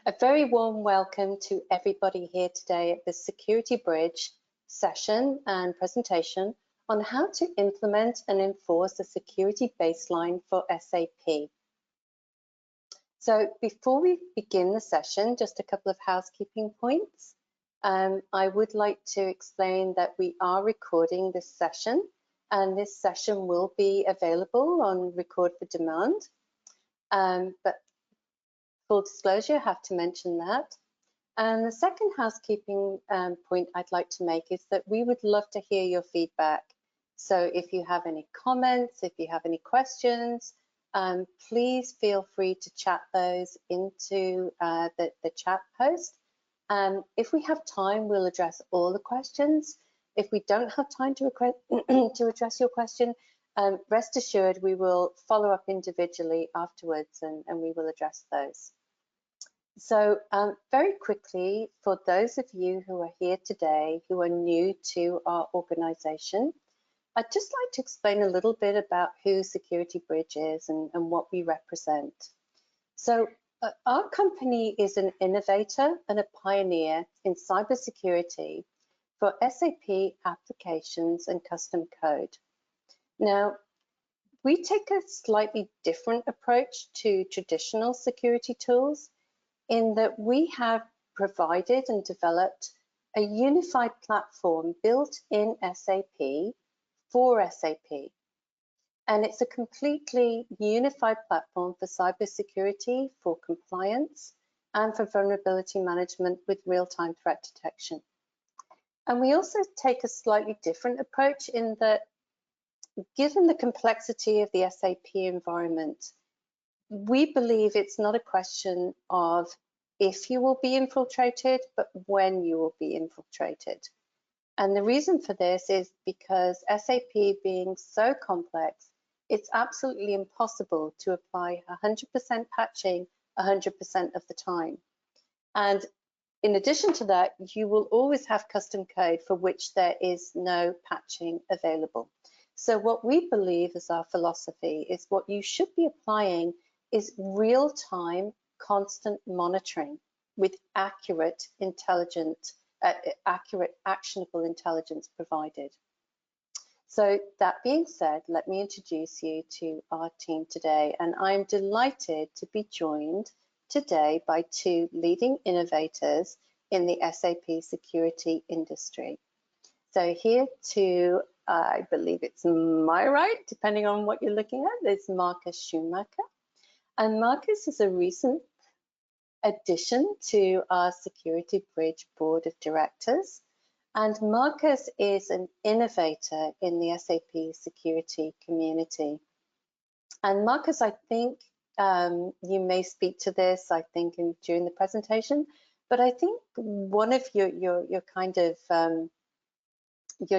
A very warm welcome to everybody here today at the SecurityBridge session and presentation on how to implement and enforce a security baseline for SAP. So before we begin the session, just a couple of housekeeping points. I would like to explain that we are recording this session, and this session will be available on Record for Demand. But full disclosure, I have to mention that. And the second housekeeping point I'd like to make is that we would love to hear your feedback. So if you have any comments, if you have any questions, please feel free to chat those into the chat post. If we have time, we'll address all the questions. If we don't have time to address your question, rest assured we will follow up individually afterwards and we will address those. So very quickly, for those of you who are here today who are new to our organization, I'd just like to explain a little bit about who SecurityBridge is and what we represent. So our company is an innovator and a pioneer in cybersecurity for SAP applications and custom code. Now, we take a slightly different approach to traditional security tools in that we have provided and developed a unified platform built in SAP for SAP. And it's a completely unified platform for cybersecurity, for compliance, and for vulnerability management with real-time threat detection. And we also take a slightly different approach in that, given the complexity of the SAP environment, we believe it's not a question of if you will be infiltrated, but when you will be infiltrated. And the reason for this is because SAP being so complex, it's absolutely impossible to apply 100% patching 100% of the time. And in addition to that, you will always have custom code for which there is no patching available. So what we believe is our philosophy is what you should be applying is real-time constant monitoring with accurate, actionable intelligence provided. So that being said, let me introduce you to our team today. And I'm delighted to be joined today by two leading innovators in the SAP security industry. So here to, I believe it's my right, depending on what you're looking at, is Marcus Schumacher. And Marcus is a recent addition to our SecurityBridge board of directors. And Marcus is an innovator in the SAP security community. And Marcus, I think you may speak to this, I think, during the presentation, but I think one of your your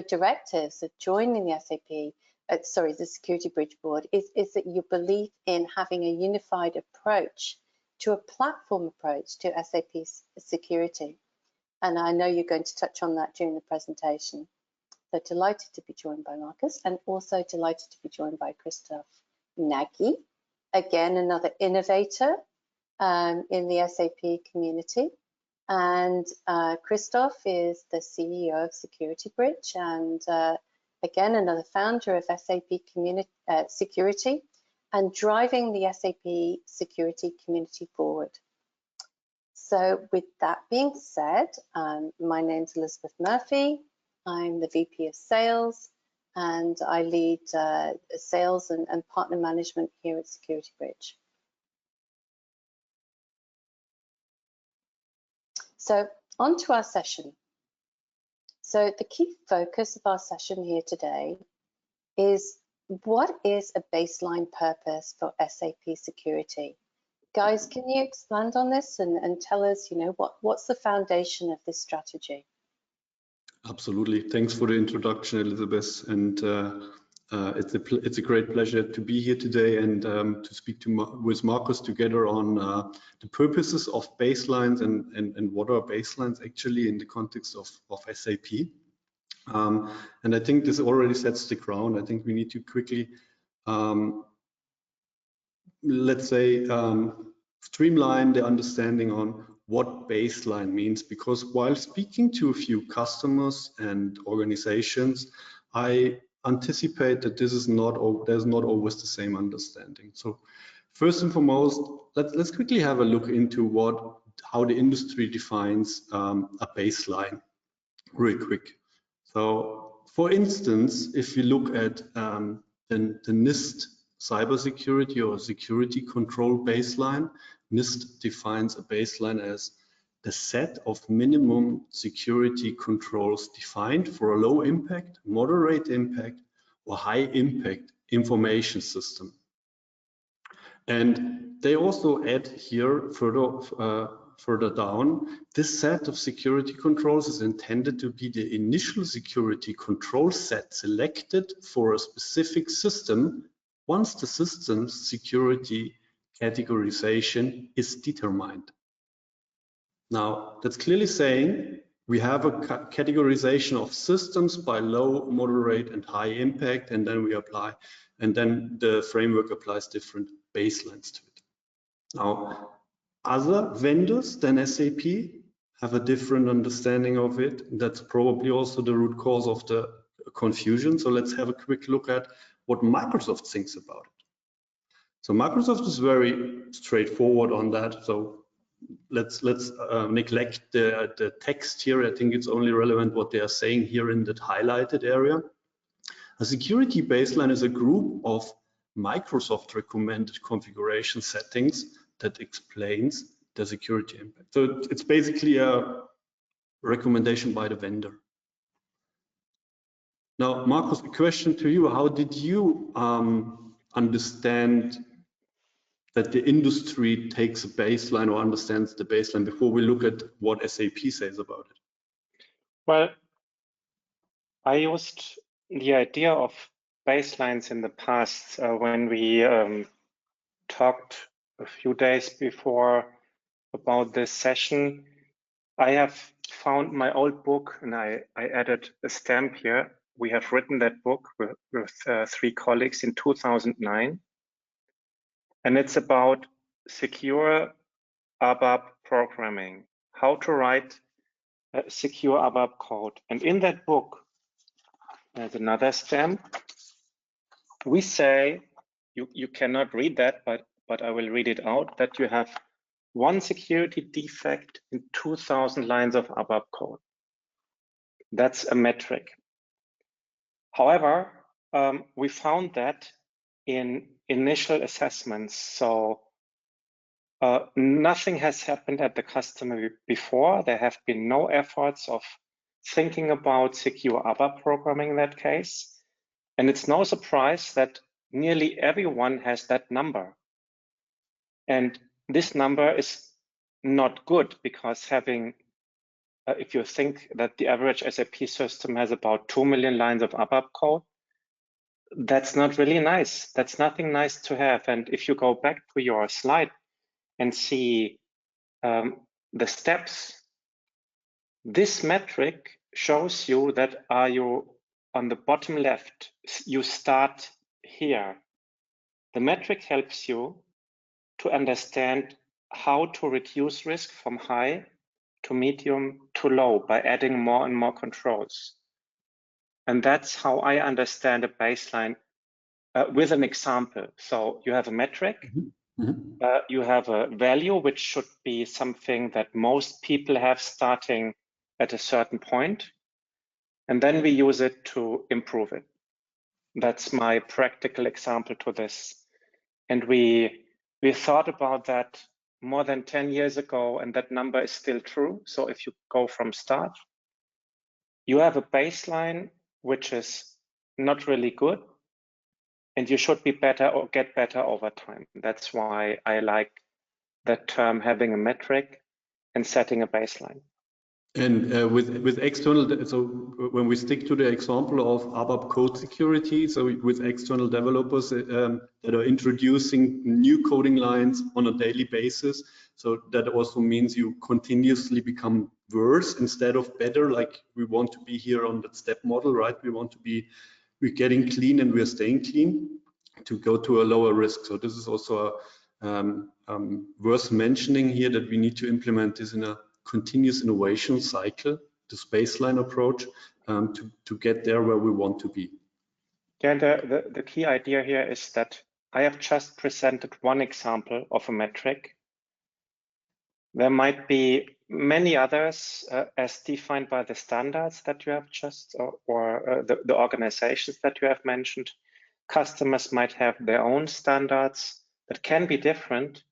directives of joining the SAP, the SecurityBridge board, is that you believe in having a unified approach to a platform approach to SAP security. And I know you're going to touch on that during the presentation. So delighted to be joined by Marcus, and also delighted to be joined by Christoph Nagy, again, another innovator in the SAP community. And Christoph is the CEO of SecurityBridge, and again, another founder of SAP Security, and driving the SAP security community forward. So with that being said, my name's Elizabeth Murphy. I'm the VP of Sales, and I lead sales and partner management here at SecurityBridge. So on to our session. So the key focus of our session here today is what is a baseline purpose for SAP security? Guys, can you expand on this and tell us, what's the foundation of this strategy? Absolutely. Thanks for the introduction, Elizabeth. And it's a great pleasure to be here today and to speak with Marcus together on the purposes of baselines and what are baselines actually in the context of SAP. And I think this already sets the ground. I think we need to quickly let's say, streamline the understanding on what baseline means, because while speaking to a few customers and organizations, I anticipate that this is there's not always the same understanding. So first and foremost, let's quickly have a look into how the industry defines a baseline real quick. So for instance, if you look at the NIST cybersecurity or security control baseline, NIST defines a baseline as the set of minimum security controls defined for a low impact, moderate impact, or high impact information system. And they also add here further down, this set of security controls is intended to be the initial security control set selected for a specific system once the system's security categorization is determined. Now, that's clearly saying we have a categorization of systems by low, moderate, and high impact, and then we apply, and then the framework applies different baselines to it. Now, other vendors than SAP have a different understanding of it. That's probably also the root cause of the confusion. So let's have a quick look at what Microsoft thinks about it. So Microsoft is very straightforward on that. So let's neglect the text here. I think it's only relevant what they are saying here in that highlighted area. A security baseline is a group of Microsoft recommended configuration settings that explains the security impact. So it's basically a recommendation by the vendor. Now, Marcus, a question to you. How did you understand that the industry takes a baseline or understands the baseline before we look at what SAP says about it? Well, I used the idea of baselines in the past when we talked a few days before about this session. I have found my old book and I added a stamp here. We have written that book with 3 colleagues in 2009. And it's about secure ABAP programming, how to write secure ABAP code. And in that book, there's another stamp. We say, you cannot read that, but I will read it out, that you have 1 security defect in 2,000 lines of ABAP code. That's a metric. However, we found that in initial assessments. So nothing has happened at the customer before. There have been no efforts of thinking about secure ABAP programming in that case. And it's no surprise that nearly everyone has that number. And this number is not good because having, if you think that the average SAP system has about 2 million lines of ABAP code, that's not really nice. That's nothing nice to have. And if you go back to your slide and see the steps, this metric shows you that are you on the bottom left, you start here. The metric helps you to understand how to reduce risk from high to medium to low by adding more and more controls. And that's how I understand a baseline with an example. So you have a metric, you have a value, which should be something that most people have starting at a certain point. And then we use it to improve it. That's my practical example to this. And we thought about that more than 10 years ago, and that number is still true. So if you go from start, you have a baseline which is not really good, and you should be better or get better over time. That's why I like that term, having a metric and setting a baseline. And with external, so when we stick to the example of ABAP code security, so with external developers that are introducing new coding lines on a daily basis, so that also means you continuously become worse instead of better. Like we want to be here on that step model, right? We want to be, we're getting clean and we're staying clean to go to a lower risk. So this is also worth mentioning here that we need to implement this in a continuous innovation cycle, this baseline approach, to get there where we want to be. Yeah, the key idea here is that I have just presented one example of a metric. There might be many others as defined by the standards that you have just, or the organizations that you have mentioned. Customers might have their own standards that can be different,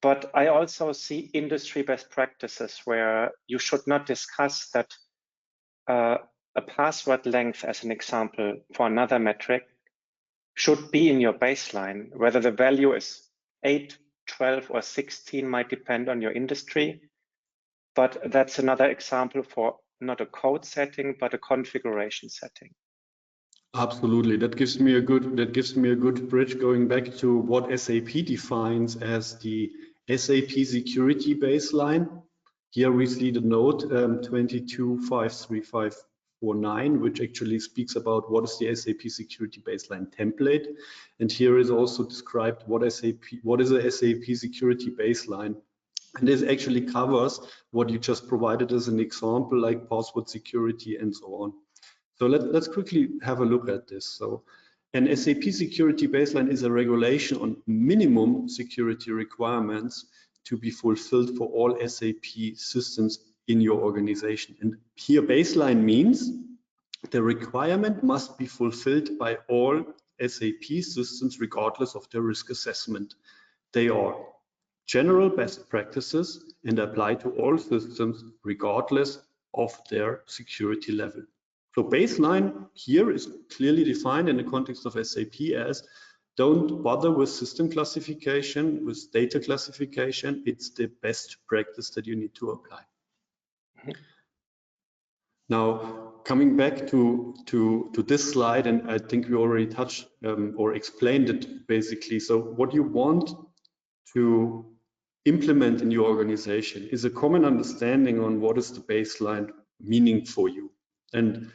but I also see industry best practices where you should not discuss that a password length, as an example, for another metric should be in your baseline. Whether the value is 8, 12, or 16 might depend on your industry, but that's another example for not a code setting, but a configuration setting. Absolutely, that gives me a good bridge going back to what SAP defines as the SAP security baseline. Here we see the note 22.53549, which actually speaks about what is the SAP security baseline template. And here is also described what is a SAP security baseline. And this actually covers what you just provided as an example, like password security and so on. So let's quickly have a look at this. So an SAP security baseline is a regulation on minimum security requirements to be fulfilled for all SAP systems in your organization. And here baseline means the requirement must be fulfilled by all SAP systems regardless of their risk assessment. They are general best practices and apply to all systems regardless of their security level. So baseline here is clearly defined in the context of SAP as don't bother with system classification, with data classification. It's the best practice that you need to apply. Mm-hmm. Now, coming back to this slide, and I think we already touched or explained it basically. So what you want to implement in your organization is a common understanding on what is the baseline meaning for you. And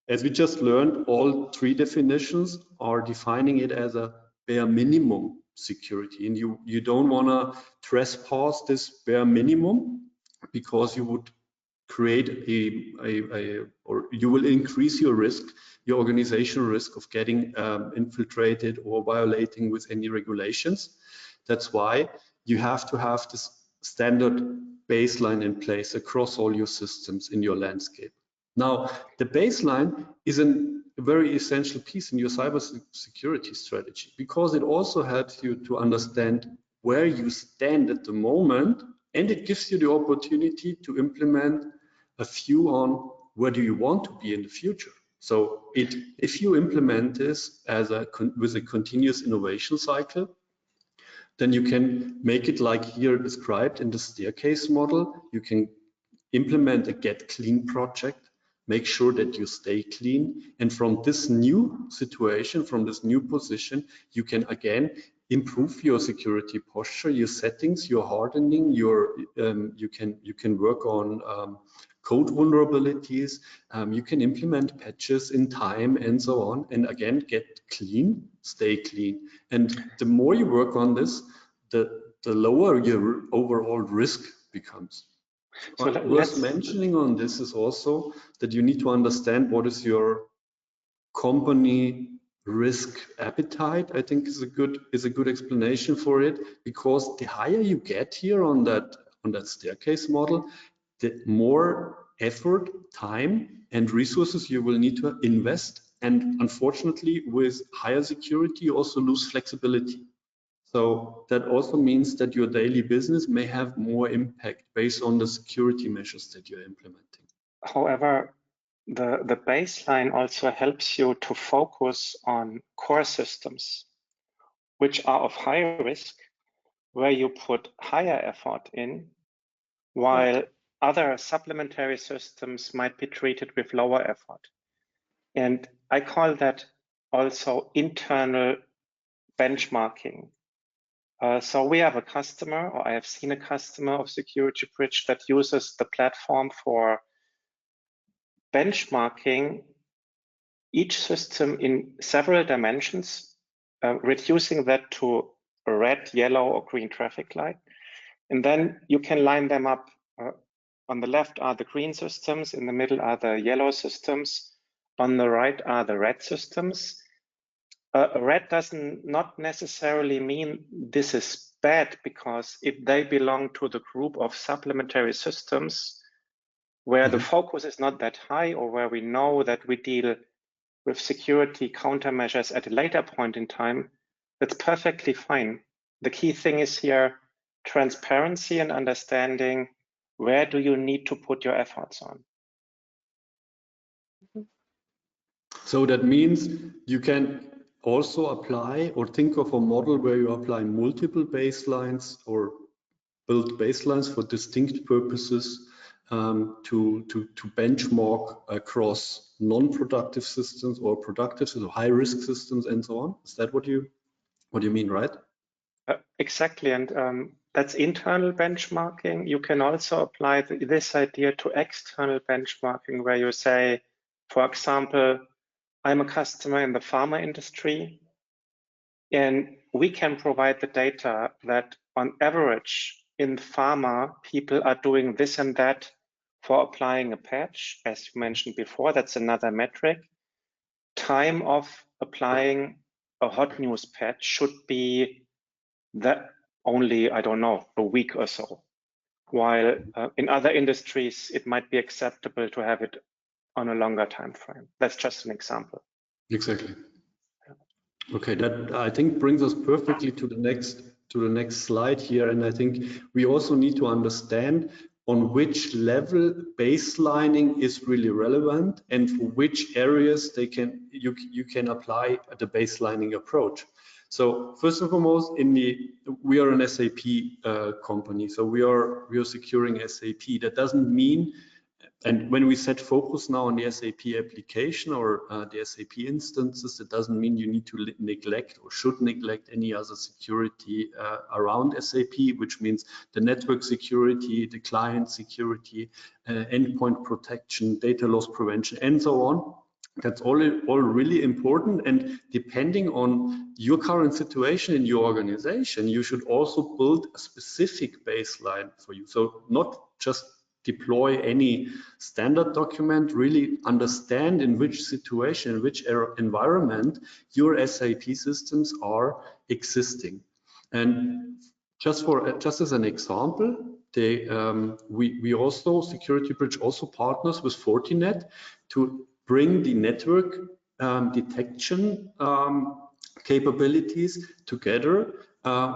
as we just learned, all three definitions are defining it as a bare minimum security. And you don't want to trespass this bare minimum because you would create or you will increase your risk, your organizational risk of getting infiltrated or violating with any regulations. That's why you have to have this standard baseline in place across all your systems in your landscape. Now, the baseline is a very essential piece in your cybersecurity strategy because it also helps you to understand where you stand at the moment, and it gives you the opportunity to implement a view on where do you want to be in the future. So if you implement this with a continuous innovation cycle, then you can make it like here described in the staircase model. You can implement a get clean project, make sure that you stay clean. And from this new situation, from this new position, you can again improve your security posture, your settings, your hardening, you can work on code vulnerabilities, you can implement patches in time and so on, and again get clean, stay clean. And the more you work on this, the lower your overall risk becomes. So worth mentioning on this is also that you need to understand what is your company risk appetite. I think is a good explanation for it, because the higher you get here on that staircase model, the more effort, time, and resources you will need to invest. And unfortunately, with higher security, you also lose flexibility. So that also means that your daily business may have more impact based on the security measures that you're implementing. However, the baseline also helps you to focus on core systems, which are of high risk, where you put higher effort in, while other supplementary systems might be treated with lower effort. And I call that also internal benchmarking. So we have a customer, or I have seen a customer of SecurityBridge that uses the platform for benchmarking each system in several dimensions, reducing that to a red, yellow, or green traffic light. And then you can line them up. On the left are the green systems, in the middle are the yellow systems, on the right are the red systems. Red does not necessarily mean this is bad, because if they belong to the group of supplementary systems where the focus is not that high, or where we know that we deal with security countermeasures at a later point in time, that's perfectly fine. The key thing is here transparency and understanding where do you need to put your efforts on. So that means you can also apply or think of a model where you apply multiple baselines or build baselines for distinct purposes to benchmark across non-productive systems or productive systems, high-risk systems, and so on. Is that what you mean, right? Exactly, and that's internal benchmarking. You can also apply this idea to external benchmarking, where you say, for example, I'm a customer in the pharma industry, and we can provide the data that on average in pharma, people are doing this and that for applying a patch. As you mentioned before, that's another metric. Time of applying a hot news patch should be that only, I don't know, a week or so. While in other industries, it might be acceptable to have it on a longer time frame. That's just an example. Exactly. Okay, that I think brings us perfectly to the next slide here, and I think we also need to understand on which level baselining is really relevant and for which areas you can apply the baselining approach. So first and foremost, we are an SAP company, so we are securing SAP. That doesn't mean, and when we set focus now on the SAP application or the SAP instances, it doesn't mean you need to neglect or should neglect any other security around SAP, which means the network security, the client security, endpoint protection, data loss prevention, and so on. That's all really important, and depending on your current situation in your organization, you should also build a specific baseline for you. So not just deploy any standard document, really understand in which situation, in which environment your SAP systems are existing. And just as an example, we also, SecurityBridge also partners with Fortinet to bring the network detection capabilities together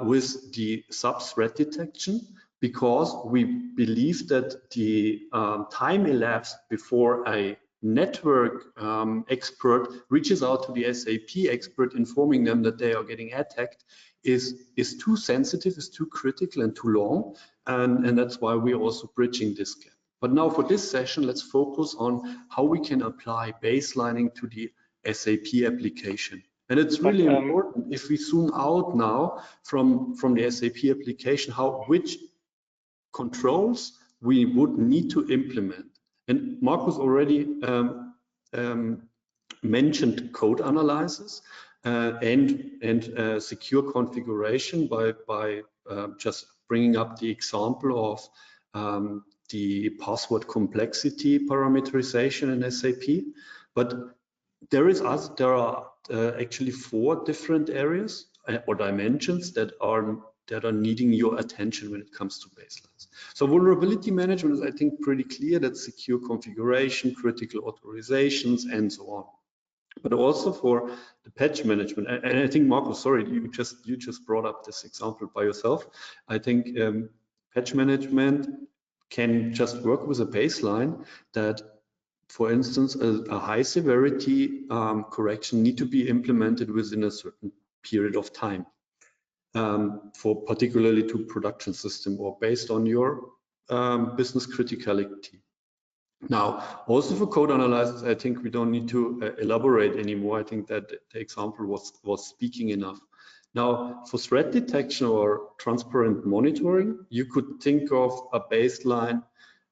with the sub-threat detection, because we believe that the time elapsed before a network expert reaches out to the SAP expert informing them that they are getting attacked is too sensitive, is too critical and too long, and that's why we're also bridging this gap. But now for this session, let's focus on how we can apply baselining to the SAP application. And it's really important if we zoom out now from the SAP application, which controls we would need to implement. And Markus already mentioned code analysis and secure configuration by just bringing up the example of the password complexity parameterization in SAP. But there are actually 4 different areas or dimensions that are needing your attention when it comes to baselines. So vulnerability management is, I think, pretty clear. That's secure configuration, critical authorizations, and so on. But also for the patch management, and I think, Markus, sorry, you just brought up this example by yourself. I think patch management can just work with a baseline that, for instance, a high severity correction need to be implemented within a certain period of time, for particularly to production system or based on your business criticality. Now, also for code analysis, I think we don't need to elaborate anymore. I think that the example was speaking enough. Now, for threat detection or transparent monitoring, you could think of a baseline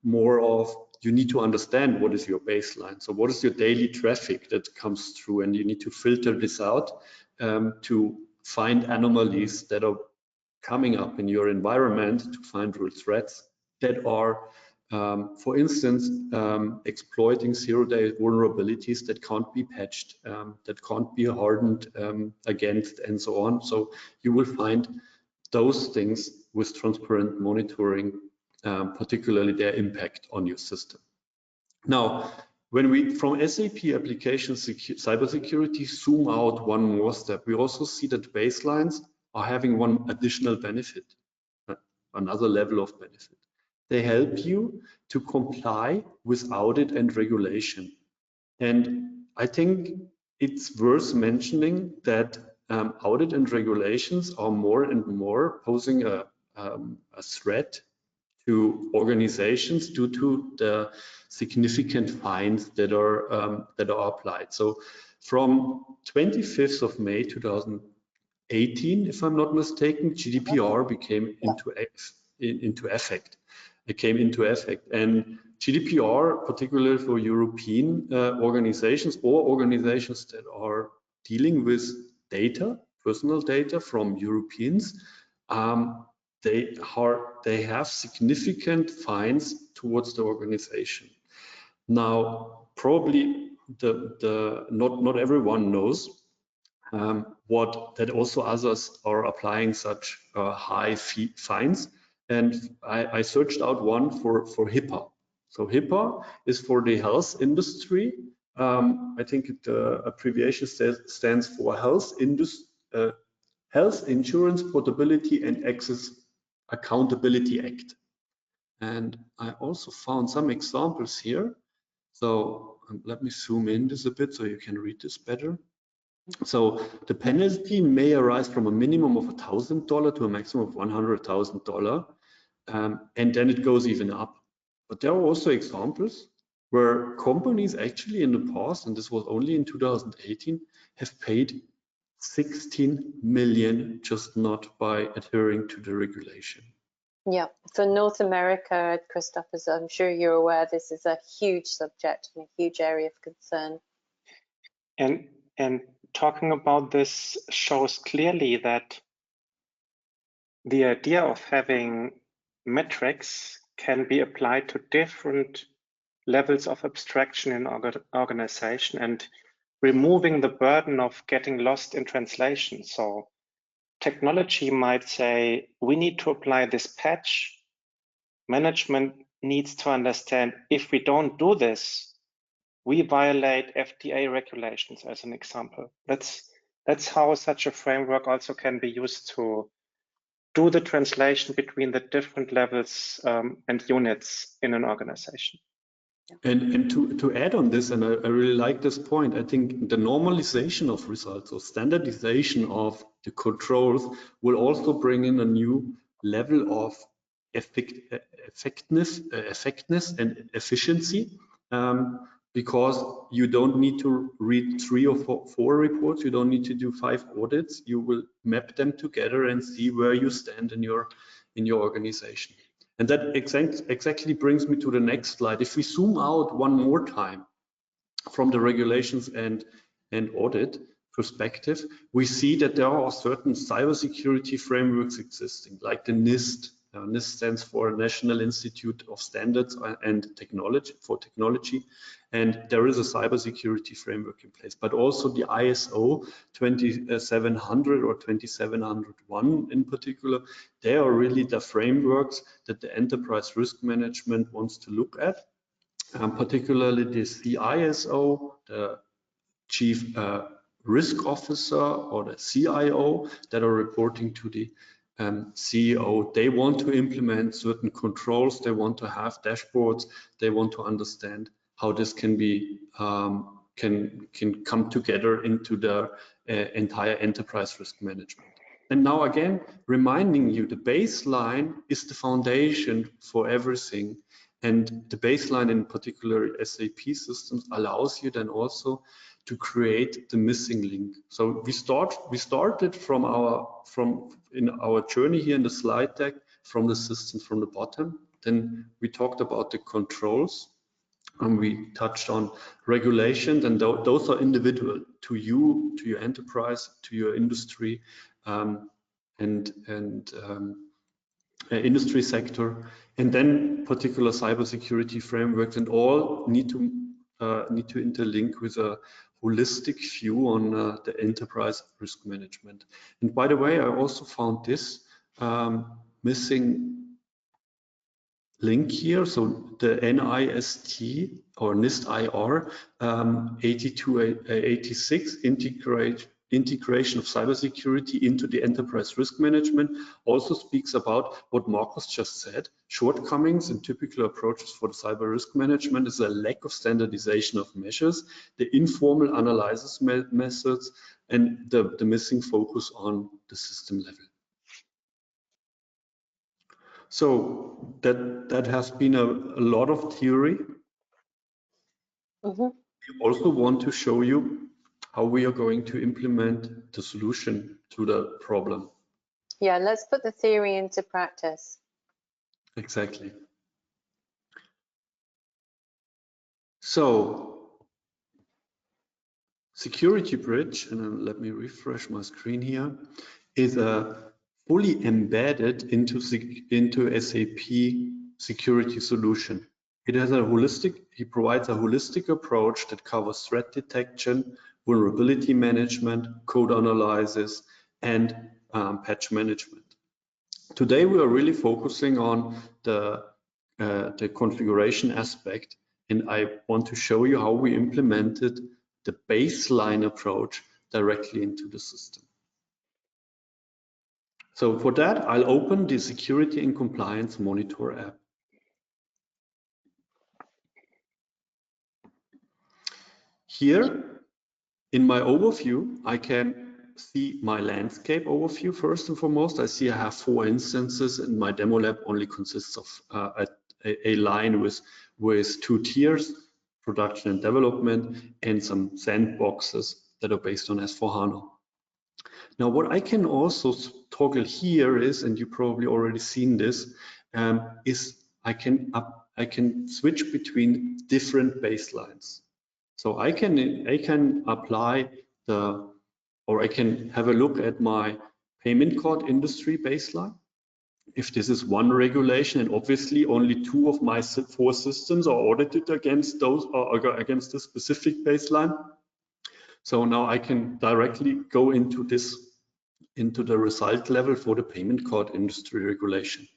more of, you need to understand what is your baseline. So what is your daily traffic that comes through, and you need to filter this out to find anomalies that are coming up in your environment, to find real threats that are, for instance, exploiting zero-day vulnerabilities that can't be patched, that can't be hardened against, and so on. So you will find those things with transparent monitoring, particularly their impact on your system. Now, when we, from SAP application cybersecurity, zoom out one more step, we also see that baselines are having one additional benefit, another level of benefit. They help you to comply with audit and regulation. And I think it's worth mentioning that audit and regulations are more and more posing a threat to organizations due to the significant fines that are applied. So from 25th of May 2018, if I'm not mistaken, GDPR became into effect. It came into effect, and GDPR, particularly for European organizations or organizations that are dealing with data, personal data from Europeans, they have significant fines towards the organization. Now, probably not everyone knows that also others are applying such high fines. And I searched out one for HIPAA. So HIPAA is for the health industry. I think the abbreviation stands for Health Insurance Portability and Access Accountability Act. And I also found some examples here. So let me zoom in this a bit so you can read this better. So the penalty may arise from a minimum of $1,000 to a maximum of $100,000, and then it goes even up. But there are also examples where companies actually in the past, and this was only in 2018, have paid 16 million just not by adhering to the regulation. Yeah, for North America, Christoph, as I'm sure you're aware, this is a huge subject and a huge area of concern. And talking about this shows clearly that the idea of having metrics can be applied to different levels of abstraction in organization and removing the burden of getting lost in translation. So technology might say, we need to apply this patch. Management needs to understand if we don't do this, we violate FDA regulations, as an example. That's how such a framework also can be used to do the translation between the different levels and units in an organization. And to add on this, and I really like this point, I think the normalization of results or standardization of the controls will also bring in a new level of effectiveness and efficiency, because you don't need to read 3 or 4 reports, you don't need to do 5 audits, you will map them together and see where you stand in your organization. And that exactly brings me to the next slide. If we zoom out one more time from the regulations and audit perspective, we see that there are certain cybersecurity frameworks existing, like the NIST. NIST stands for National Institute of Standards and Technology, and there is a cybersecurity framework in place, but also the ISO 2700 or 2701 in particular. They are really the frameworks that the enterprise risk management wants to look at, particularly the CISO, the Chief Risk Officer, or the CIO, that are reporting to the CEO. They want to implement certain controls, they want to have dashboards, they want to understand how this can be can come together into the entire enterprise risk management. And now again, reminding you, the baseline is the foundation for everything, and the baseline in particular SAP systems allows you then also to create the missing link. So we started in our journey here in the slide deck from the systems from the bottom. Then we talked about the controls. We touched on regulations, and those are individual to you, to your enterprise, to your industry, and industry sector, and then particular cybersecurity frameworks, and all need to interlink with a holistic view on the enterprise risk management. And by the way, I also found this missing link here. So the NIST or NIST IR 8286 integration of cybersecurity into the enterprise risk management also speaks about what Markus just said. Shortcomings in typical approaches for the cyber risk management is a lack of standardization of measures, the informal analysis methods, and the missing focus on the system level. So that has been a lot of theory. Mm-hmm. We also want to show you how we are going to implement the solution to the problem. Yeah, let's put the theory into practice. Exactly. So, SecurityBridge, and let me refresh my screen here, is a fully embedded into SAP security solution. It has he provides a holistic approach that covers threat detection, vulnerability management, code analysis, and patch management. Today, we are really focusing on the configuration aspect, and I want to show you how we implemented the baseline approach directly into the system. So for that, I'll open the Security and Compliance Monitor app. Here, in my overview, I can see my landscape overview first and foremost. I see I have 4 instances, and my demo lab only consists of a line with 2 tiers, production and development, and some sandboxes that are based on S/4HANA. Now, what I can also toggle here is, and you probably already seen this, is I can switch between different baselines. So I can apply I can have a look at my payment card industry baseline. If this is one regulation, and obviously only 2 of my 4 systems are audited against against the specific baseline. So now I can directly go into the result level for the payment card industry regulation.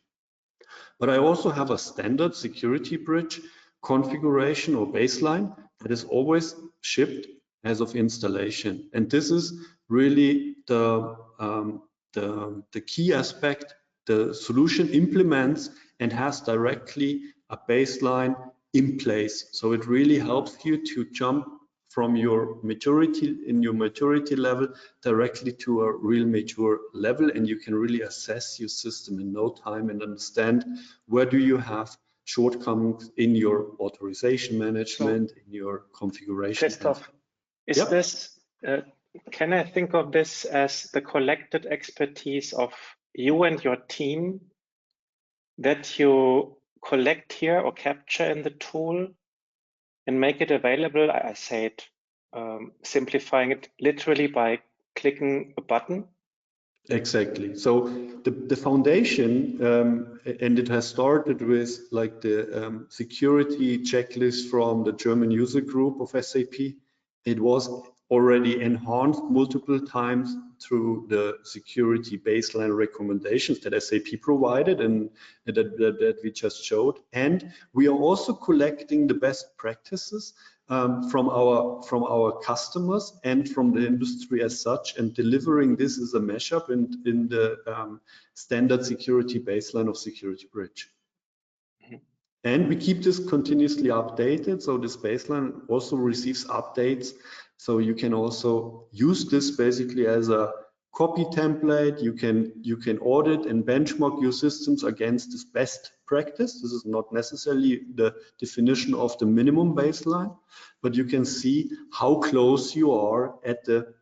But I also have a standard SecurityBridge configuration or baseline that is always shipped as of installation. And this is really the key aspect. The solution implements and has directly a baseline in place. So it really helps you to jump from your maturity level directly to a real mature level, and you can really assess your system in no time and understand where do you have shortcomings in your authorization management, in your configuration. Christoph, is this, can I think of this as the collected expertise of you and your team that you collect here or capture in the tool and make it available? I say it, simplifying it literally by clicking a button. Exactly. So the foundation, and it has started with like the security checklist from the German user group of SAP. It was already enhanced multiple times through the security baseline recommendations that SAP provided and that we just showed. And we are also collecting the best practices from our customers and from the industry as such, and delivering this as a mashup in the standard security baseline of SecurityBridge. And we keep this continuously updated. So this baseline also receives updates. So you can also use this basically as a copy template. You can audit and benchmark your systems against this best practice. This is not necessarily the definition of the minimum baseline, but you can see how close you are at the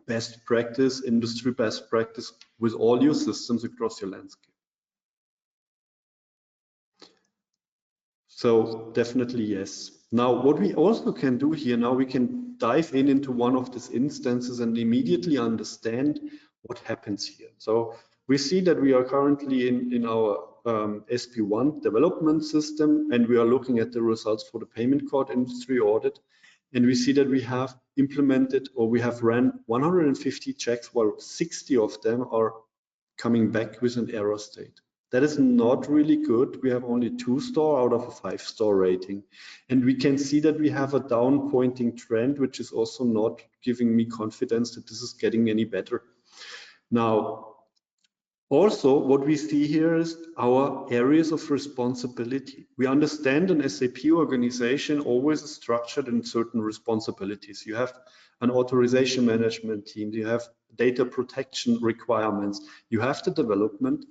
best practice, industry best practice with all your systems across your landscape. So definitely yes. Now, what we also can do here, now we can dive into one of these instances and immediately understand what happens here. So we see that we are currently in our SP1 development system, and we are looking at the results for the payment card industry audit. And we see that we have implemented, or we have ran 150 checks, while 60 of them are coming back with an error state. That is not really good. We have only 2-star out of a 5-star rating. And we can see that we have a down pointing trend, which is also not giving me confidence that this is getting any better. Now, also, what we see here is our areas of responsibility. We understand an SAP organization always is structured in certain responsibilities. You have an authorization management team, you have data protection requirements, you have the development,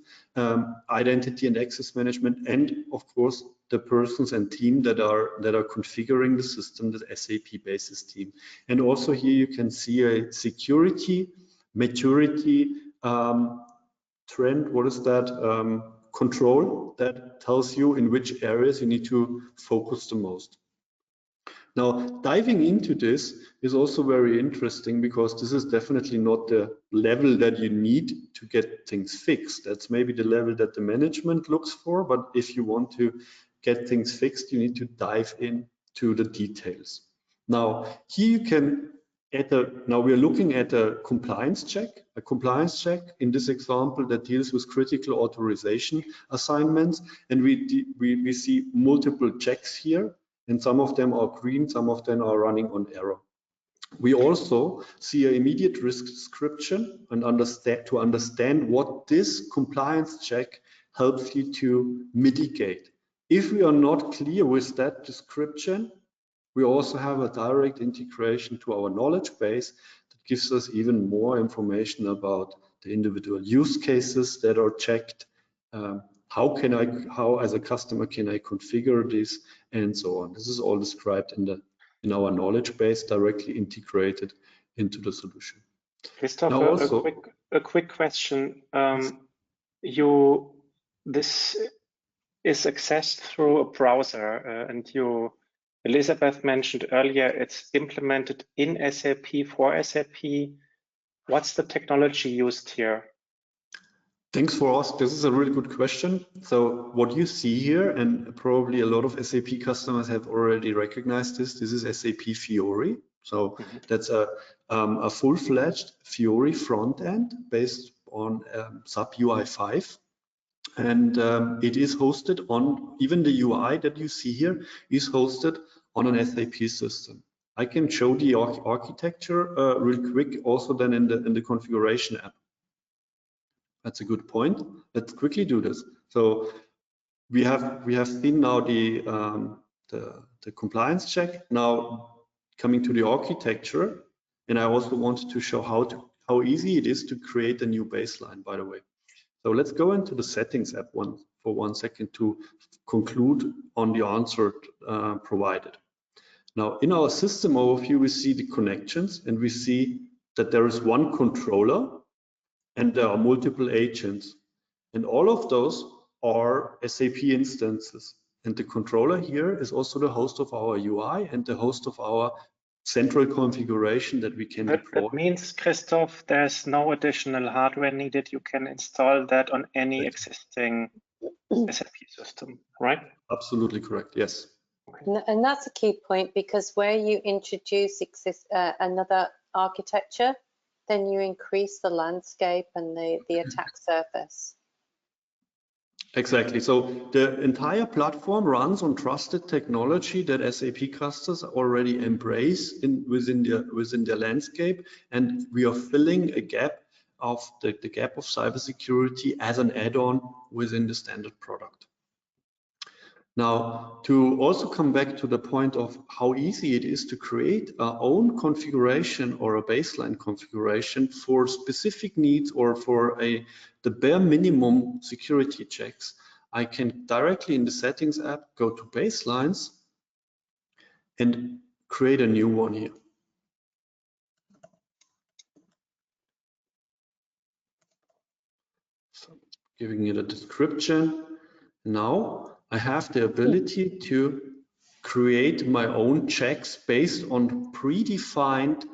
identity and access management, and of course the persons and team that are configuring the system, the SAP basis team. And also here you can see a security, maturity, trend, what is that? Control that tells you in which areas you need to focus the most. Now, diving into this is also very interesting, because this is definitely not the level that you need to get things fixed. That's maybe the level that the management looks for, but if you want to get things fixed, you need to dive into the details. Now, here you can now we are looking at a compliance check. A compliance check in this example that deals with critical authorization assignments, and we see multiple checks here, and some of them are green, some of them are running on error. We also see an immediate risk description and understand what this compliance check helps you to mitigate. If we are not clear with that description, we also have a direct integration to our knowledge base that gives us even more information about the individual use cases that are checked. How as a customer can I configure this, and so on. This is all described in our knowledge base, directly integrated into the solution. Christopher, a quick question. This is accessed through a browser, and Elizabeth mentioned earlier it's implemented in SAP for SAP. What's the technology used here? Thanks for asking. This is a really good question. So what you see here, and probably a lot of SAP customers have already recognized this is SAP Fiori. So that's a full-fledged Fiori front end based on SAP UI5. And it is hosted on, even the UI that you see here is hosted on an SAP system. I can show the architecture real quick also then in the configuration app. That's a good point. Let's quickly do this. So we have seen now the compliance check. Now coming to the architecture, and I also wanted to show how easy it is to create a new baseline, by the way. So let's go into the settings app for 1 second to conclude on the answer provided. Now, in our system overview, we see the connections, and we see that there is one controller and there are multiple agents. And all of those are SAP instances. And the controller here is also the host of our UI and the host of our central configuration that we can deploy. That means, Christoph, there's no additional hardware needed. You can install that on any existing SAP system, right? Absolutely correct, yes. Okay. And that's a key point, because where you introduce another architecture, then you increase the landscape and the attack surface. Exactly. So the entire platform runs on trusted technology that SAP customers already embrace within their landscape, and we are filling a gap of the gap of cybersecurity as an add-on within the standard product. Now, to also come back to the point of how easy it is to create our own configuration or a baseline configuration for specific needs or for the bare minimum security checks, I can directly in the settings app go to baselines and create a new one here. So giving it a description. Now I have the ability to create my own checks based on predefined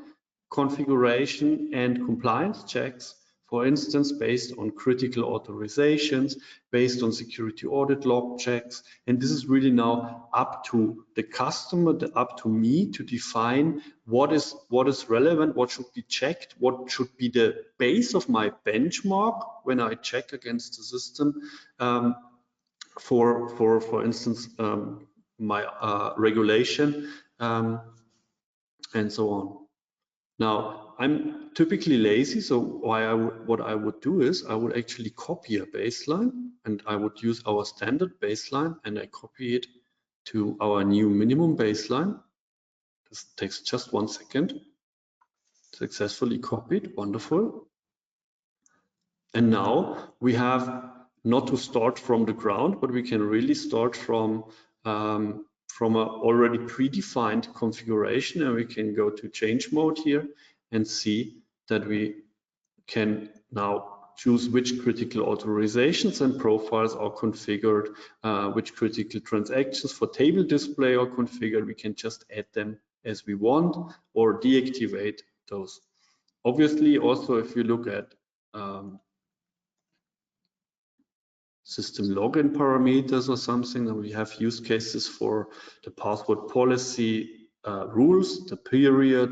configuration and compliance checks, for instance, based on critical authorizations, based on security audit log checks. And this is really now up to the customer, up to me to define what is relevant, what should be checked, what should be the base of my benchmark when I check against the system. For instance, my regulation and so on. Now, I'm typically lazy, so what I would do is I would actually copy a baseline, and I would use our standard baseline, and I copy it to our new minimum baseline. This takes just 1 second. Successfully copied, wonderful. And now we have not to start from the ground, but we can really start from a already predefined configuration, and we can go to change mode here and see that we can now choose which critical authorizations and profiles are configured, which critical transactions for table display are configured. We can just add them as we want or deactivate those. Obviously, also if you look at system login parameters or something, and we have use cases for the password policy rules, the period,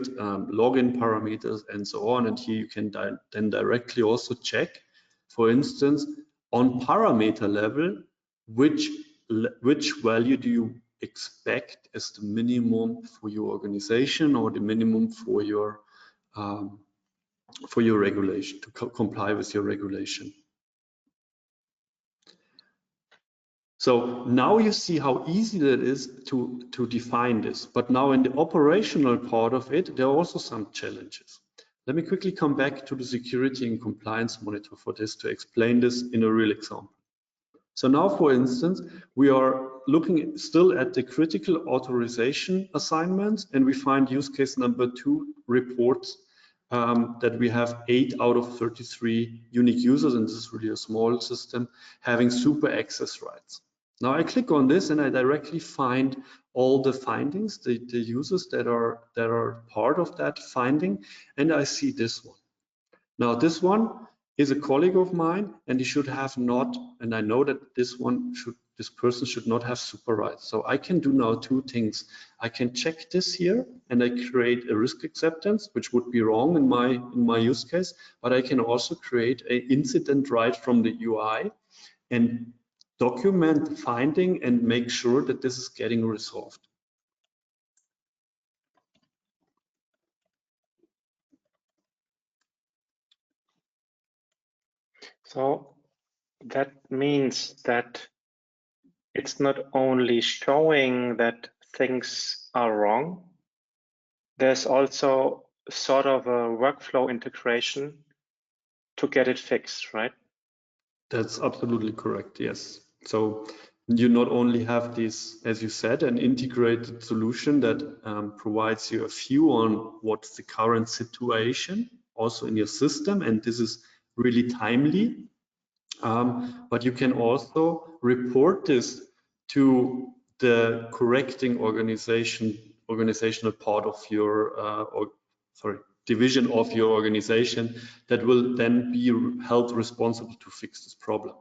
login parameters, and so on. And here you can then directly also check, for instance, on parameter level, which value do you expect as the minimum for your organization or the minimum for your regulation, to comply with your regulation. So now you see how easy that is to define this. But now in the operational part of it, there are also some challenges. Let me quickly come back to the security and compliance monitor for this to explain this in a real example. So now, for instance, we are looking still at the critical authorization assignments, and we find use case number 2 reports that we have 8 out of 33 unique users, and this is really a small system, having super access rights. Now I click on this and I directly find all the findings, the users that are part of that finding, and I see this one. Now this one is a colleague of mine, and he should have not, and I know that this person should not have super rights. So I can do now 2 things. I can check this here and I create a risk acceptance, which would be wrong in my use case, but I can also create an incident right from the UI and document the finding and make sure that this is getting resolved. So that means that it's not only showing that things are wrong, there's also sort of a workflow integration to get it fixed, right? That's absolutely correct, yes. So you not only have this, as you said, an integrated solution that provides you a view on what's the current situation also in your system, and this is really timely, but you can also report this to the correcting organizational part of your division of your organization that will then be held responsible to fix this problem.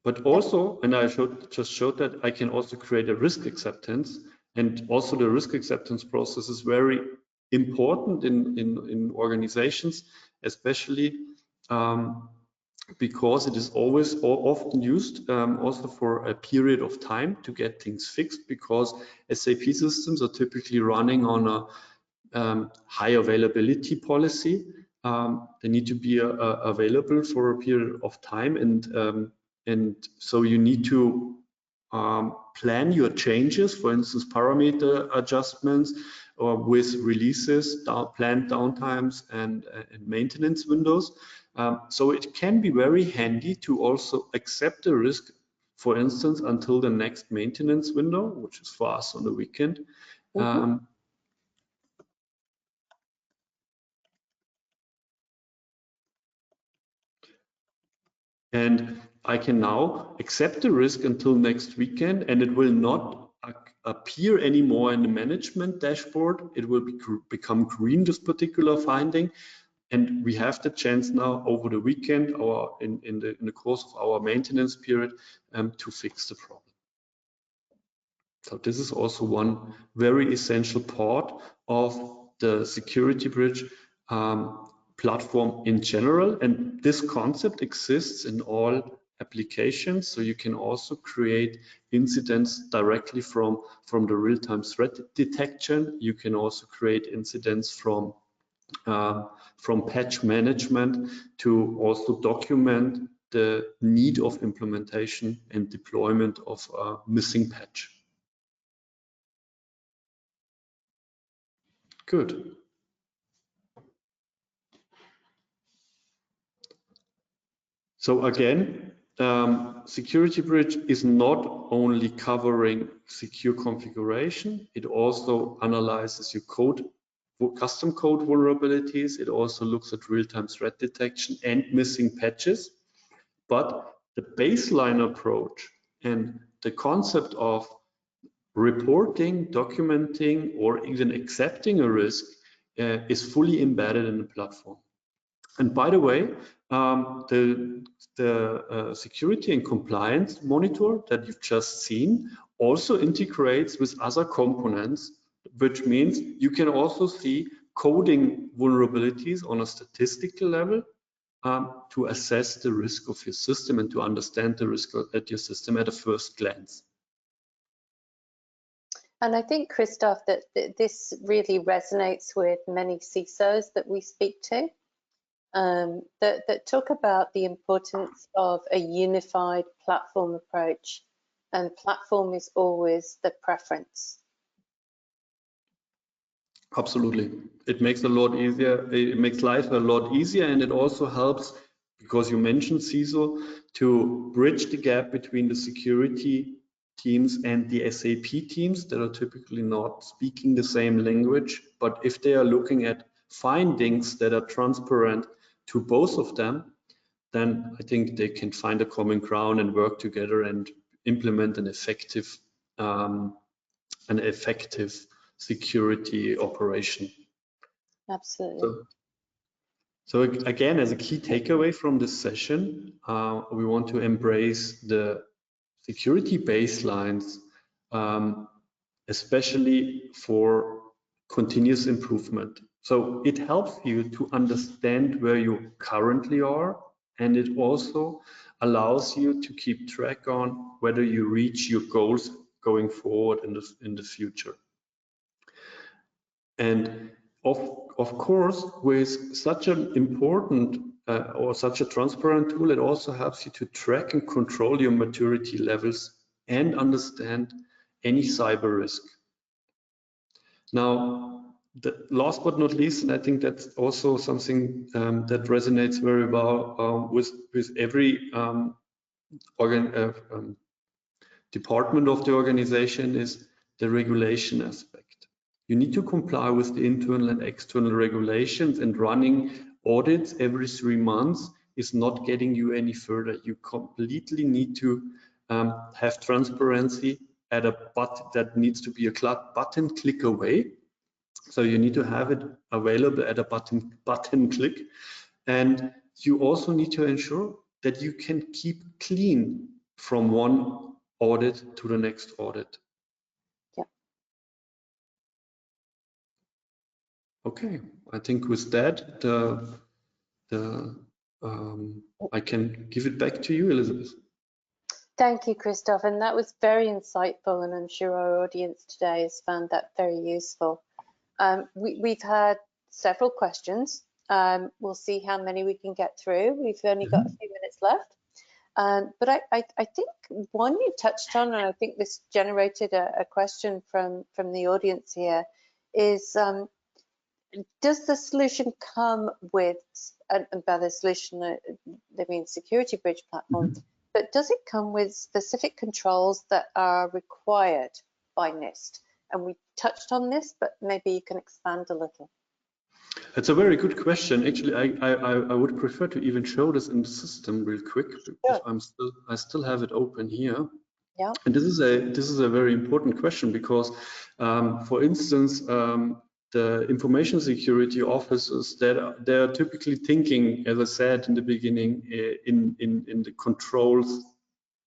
But also, and I just showed that I can also create a risk acceptance, and also the risk acceptance process is very important in organizations, especially because it is always often used also for a period of time to get things fixed, because SAP systems are typically running on a high availability policy. They need to be available for a period of time, and so you need to plan your changes, for instance, parameter adjustments, or with releases, planned downtimes and maintenance windows. So it can be very handy to also accept the risk, for instance, until the next maintenance window, which is for us on the weekend. And I can now accept the risk until next weekend, and it will not appear anymore in the management dashboard. It will become green, this particular finding. And we have the chance now over the weekend or in the course of our maintenance period to fix the problem. So this is also one very essential part of the SecurityBridge platform in general. And this concept exists in all applications. So you can also create incidents directly from the real-time threat detection. You can also create incidents from patch management to also document the need of implementation and deployment of a missing patch. Good. So again, SecurityBridge is not only covering secure configuration, it also analyzes your code, custom code vulnerabilities. It also looks at real-time threat detection and missing patches. But the baseline approach and the concept of reporting, documenting, or even accepting a risk is fully embedded in the platform. And by the way, the security and compliance monitor that you've just seen also integrates with other components, which means you can also see coding vulnerabilities on a statistical level to assess the risk of your system and to understand the risk at your system at a first glance. And I think, Christoph, that this really resonates with many CISOs that we speak to, that talk about the importance of a unified platform approach, and platform is always the preference. Absolutely. It makes a lot easier. It makes life a lot easier, and it also helps, because you mentioned CISO, to bridge the gap between the security teams and the SAP teams that are typically not speaking the same language. But if they are looking at findings that are transparent to both of them, then I think they can find a common ground and work together and implement an effective security operation. Absolutely. So again, as a key takeaway from this session, we want to embrace the security baselines, especially for continuous improvement. So it helps you to understand where you currently are, and it also allows you to keep track on whether you reach your goals going forward in the future. And of course, with such an important or such a transparent tool, it also helps you to track and control your maturity levels and understand any cyber risk. Now, last but not least, and I think that's also something that resonates very well with every department of the organization, is the regulation aspect. You need to comply with the internal and external regulations, and running audits every 3 months is not getting you any further. You completely need to have transparency at a button that needs to be a button click away. So you need to have it available at a button click. And you also need to ensure that you can keep clean from one audit to the next audit. Yeah. Okay, I think with that, I can give it back to you, Elizabeth. Thank you, Christoph, and that was very insightful, and I'm sure our audience today has found that very useful. We've had several questions. We'll see how many we can get through. We've only got a few minutes left. But I think one you touched on, and I think this generated a question from the audience here, is does the solution come with, and by the solution they mean SecurityBridge platform, but does it come with specific controls that are required by NIST? And we touched on this, but maybe you can expand a little. It's a very good question. Actually, I would prefer to even show this in the system real quick because I still have it open here. Yeah. And this is a very important question because, for instance, the information security officers they are typically thinking, as I said in the beginning, in the controls.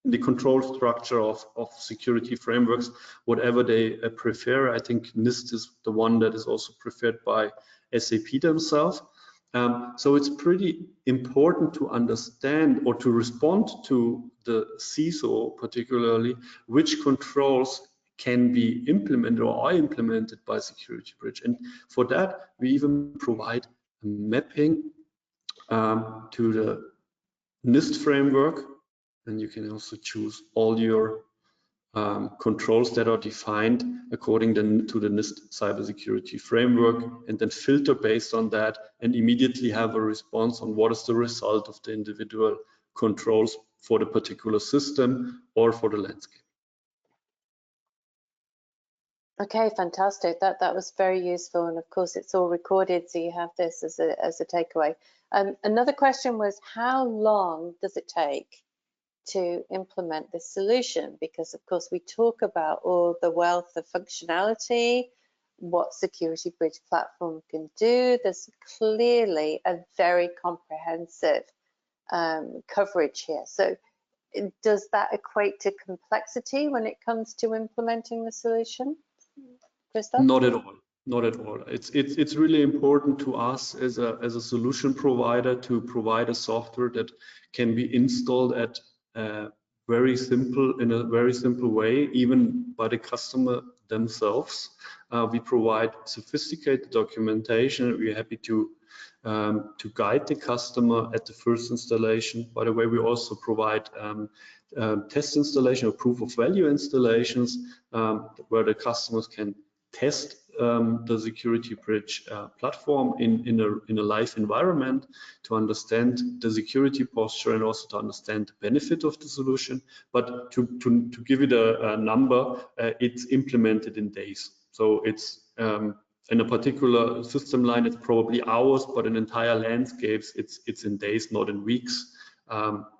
The control structure of security frameworks, whatever they prefer. I think NIST is the one that is also preferred by SAP themselves. So it's pretty important to understand or to respond to the CISO, particularly, which controls can be implemented or are implemented by SecurityBridge. And for that, we even provide a mapping to the NIST framework, and you can also choose all your controls that are defined according to the NIST cybersecurity framework, and then filter based on that and immediately have a response on what is the result of the individual controls for the particular system or for the landscape. Okay, fantastic. That was very useful, and of course it's all recorded, so you have this as a takeaway. Another question was, how long does it take to implement this solution? Because of course we talk about all the wealth of functionality, what SecurityBridge platform can do. There's clearly a very comprehensive coverage here. So does that equate to complexity when it comes to implementing the solution, Christoph? Not at all. Not at all. It's really important to us as a solution provider to provide a software that can be installed at in a very simple way, even by the customer themselves. We provide sophisticated documentation. We're happy to guide the customer at the first installation. By the way, we also provide test installation or proof of value installations where the customers can test the SecurityBridge platform in a live environment to understand the security posture and also to understand the benefit of the solution. But to give it a number, it's implemented in days. So it's in a particular system line, it's probably hours, but in entire landscapes, it's in days, not in weeks.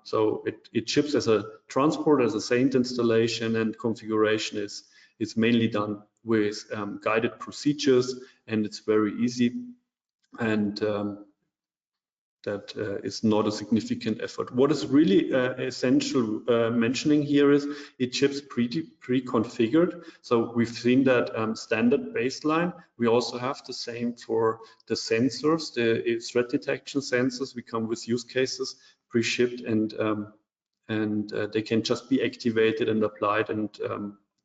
So it ships as a transport, as a saint installation, and configuration is mainly done with guided procedures, and it's very easy, and that is not a significant effort. What is really essential mentioning here is it ships pre-configured. So we've seen that standard baseline. We also have the same for the sensors, the threat detection sensors. We come with use cases pre-shipped, and they can just be activated and applied, and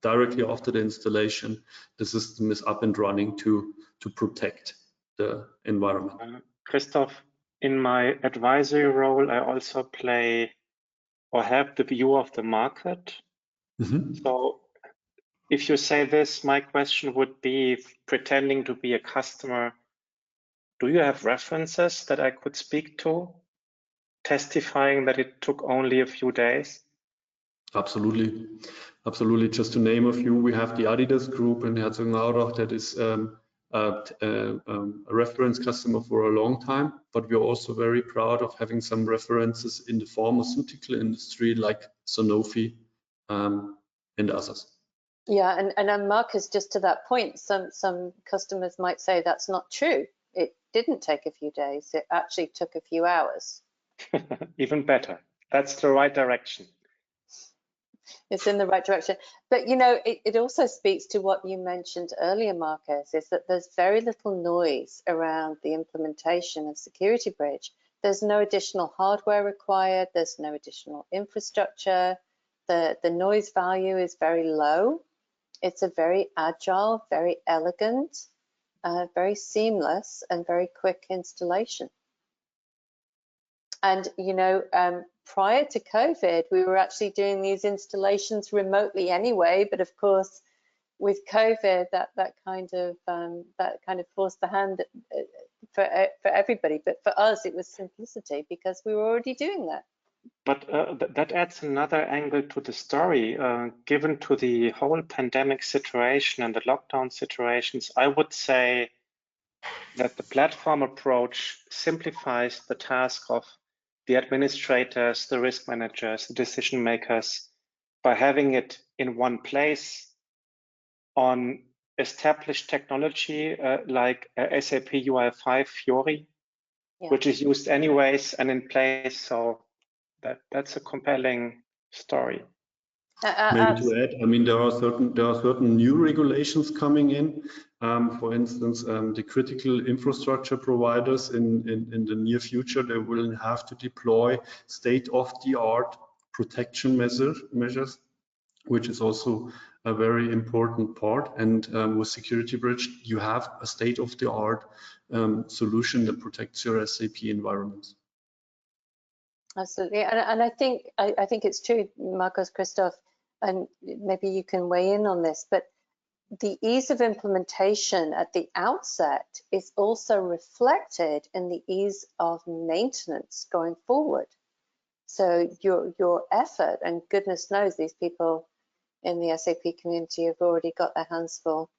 directly after the installation, the system is up and running to protect the environment. Christoph, in my advisory role, I also play or have the view of the market. So if you say this, my question would be, pretending to be a customer, do you have references that I could speak to, testifying that it took only a few days? Absolutely. Absolutely. Just to name a few, we have the Adidas group in Herzogenaurach that is a reference customer for a long time, but we're also very proud of having some references in the pharmaceutical industry like Sanofi and others. Yeah, and Marcus, just to that point, some customers might say that's not true. It didn't take a few days. It actually took a few hours. Even better. That's the right direction. It's in the right direction. But, you know, it also speaks to what you mentioned earlier, Marcus, is that there's very little noise around the implementation of SecurityBridge. There's no additional hardware required. There's no additional infrastructure. The noise value is very low. It's a very agile, very elegant, very seamless, and very quick installation. And, you know, prior to COVID, we were actually doing these installations remotely anyway. But of course, with COVID, that kind of forced the hand for everybody. But for us, it was simplicity because we were already doing that. But that adds another angle to the story. Given to the whole pandemic situation and the lockdown situations, I would say that the platform approach simplifies the task of the administrators, the risk managers, the decision makers by having it in one place on established technology like SAP UI5 Fiori, which is used anyways and in place. So that's a compelling story. Maybe to add, I mean, there are certain new regulations coming in. For instance, the critical infrastructure providers in the near future, they will have to deploy state-of-the-art protection measures, which is also a very important part. And with SecurityBridge, you have a state-of-the-art solution that protects your SAP environments. Absolutely, and I think it's true, Marcus, Christoph, and maybe you can weigh in on this, but the ease of implementation at the outset is also reflected in the ease of maintenance going forward. So your effort, and goodness knows these people in the SAP community have already got their hands full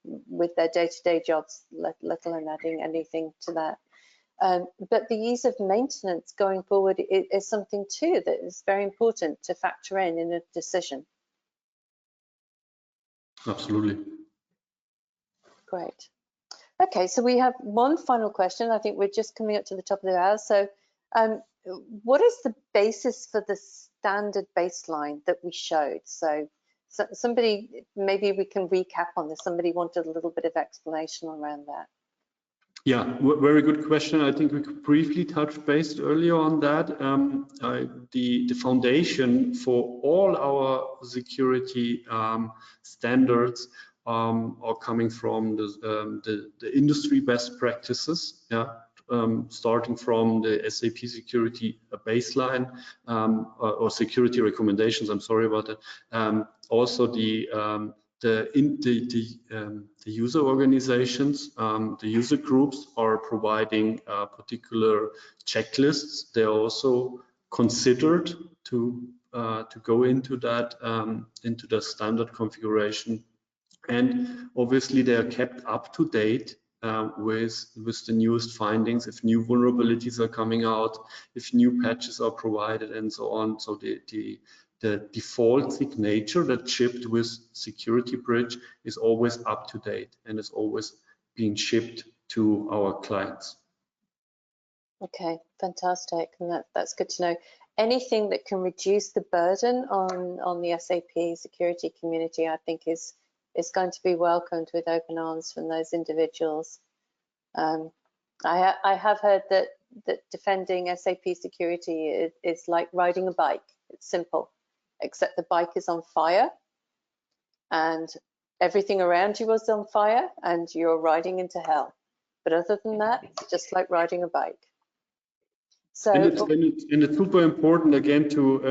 with their day-to-day jobs, let alone adding anything to that. But the ease of maintenance going forward is something too that is very important to factor in a decision. Absolutely. Great. Okay, so we have one final question. I think we're just coming up to the top of the hour. So what is the basis for the standard baseline that we showed? So somebody, maybe we can recap on this. Somebody wanted a little bit of explanation around that. Yeah, very good question. I think we could briefly touch base earlier on that. The foundation for all our security standards are coming from the industry best practices. Yeah, starting from the SAP security baseline or security recommendations. I'm sorry about that. Also the user organizations, the user groups are providing particular checklists. They're also considered to go into that into the standard configuration, and obviously they are kept up to date with the newest findings. If new vulnerabilities are coming out, if new patches are provided, and so on. So the default signature that's shipped with SecurityBridge is always up to date and is always being shipped to our clients. Okay, fantastic, and that's good to know. Anything that can reduce the burden on the SAP security community, I think is going to be welcomed with open arms from those individuals. I have heard that defending SAP security is like riding a bike. It's simple, except the bike is on fire and everything around you is on fire and you're riding into hell. But other than that, it's just like riding a bike. So and it's super important again to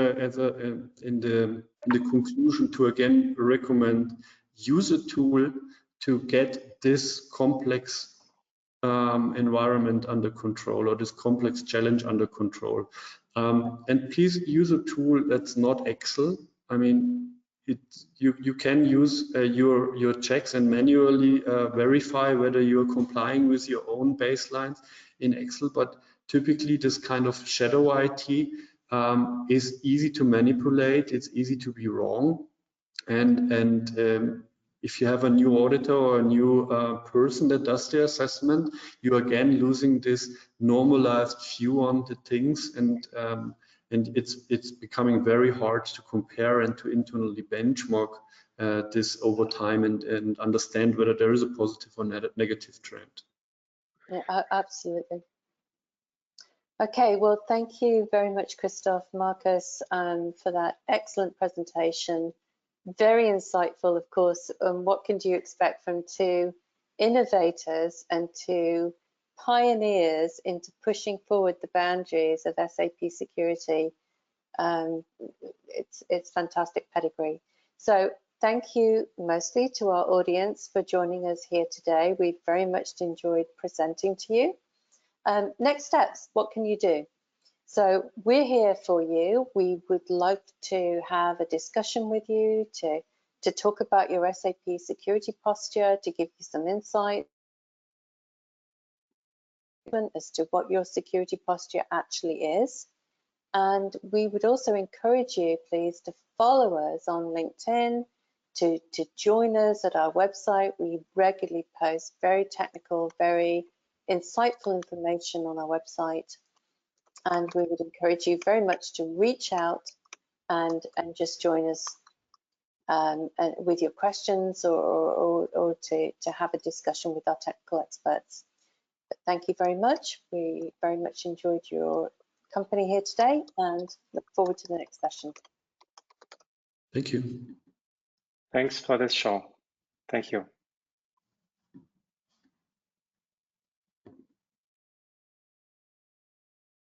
in the conclusion to again recommend use a tool to get this complex environment under control, or this complex challenge under control. And please use a tool that's not Excel. I mean, you can use your checks and manually verify whether you're complying with your own baselines in Excel, but typically this kind of shadow IT is easy to manipulate. It's easy to be wrong, and if you have a new auditor or a new person that does the assessment, you're again losing this normalized view on the things, and it's becoming very hard to compare and to internally benchmark this over time and understand whether there is a positive or negative trend. Yeah, absolutely. Okay, well, thank you very much, Christoph, Marcus, for that excellent presentation. Very insightful, of course. What can you expect from two innovators and two pioneers into pushing forward the boundaries of SAP security? It's fantastic pedigree. So thank you mostly to our audience for joining us here today. We very much enjoyed presenting to you. Next steps, what can you do? So we're here for you. We would like to have a discussion with you to talk about your SAP security posture, to give you some insight as to what your security posture actually is. And we would also encourage you, please, to follow us on LinkedIn, to join us at our website. We regularly post very technical, very insightful information on our website. And we would encourage you very much to reach out and just join us with your questions or to have a discussion with our technical experts. But thank you very much. We very much enjoyed your company here today and look forward to the next session. Thank you. Thanks for this show. Thank you.